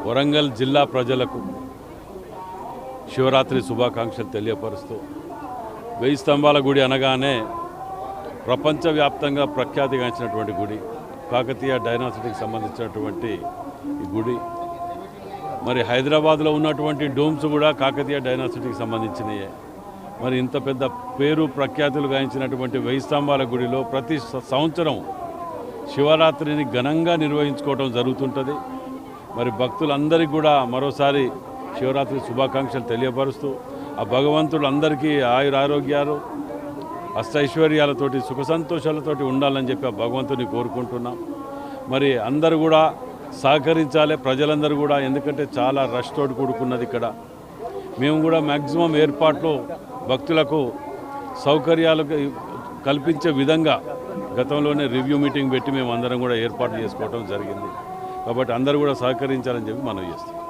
వరంగల్ జిల్లా ప్రజలకు శివరాత్రి శుభాకాంక్షలు తెలియపరుస్తూ 1000 స్తంభాల గుడి అనగానే ప్రపంచవ్యాప్తంగా ప్రఖ్యాతిగాంచినటువంటి గుడి, కాకతీయ డైనాసిటీకి సంబంధించినటువంటి ఈ గుడి. మరి హైదరాబాద్లో ఉన్నటువంటి డోమ్స్ కూడా కాకతీయ డైనాసిటీకి సంబంధించినయే. మరి ఇంత పెద్ద పేరు ప్రఖ్యాతులు గాంచినటువంటి 1000 స్తంభాల గుడిలో ప్రతి సంవత్సరం శివరాత్రిని ఘనంగా నిర్వహించుకోవడం జరుగుతుంటుంది. మరి భక్తులందరికీ కూడా మరోసారి శివరాత్రి శుభాకాంక్షలు తెలియపరుస్తూ ఆ భగవంతుడు అందరికీ ఆయురారోగ్యాలు అష్టైశ్వర్యాలతోటి సుఖ సంతోషాలతోటి ఉండాలని చెప్పి ఆ భగవంతుని కోరుకుంటున్నాం. మరి అందరూ కూడా సహకరించాలి, ప్రజలందరూ కూడా, ఎందుకంటే చాలా రష్ తోటి కూడుకున్నది ఇక్కడ. మేము కూడా మ్యాక్సిమం ఏర్పాట్లు భక్తులకు సౌకర్యాలు కల్పించే విధంగా గతంలోనే రివ్యూ మీటింగ్ పెట్టి మేము అందరం కూడా ఏర్పాట్లు చేసుకోవడం జరిగింది. కాబట్టి అందరూ కూడా సహకరించాలని చెప్పి మనం చేస్తాం.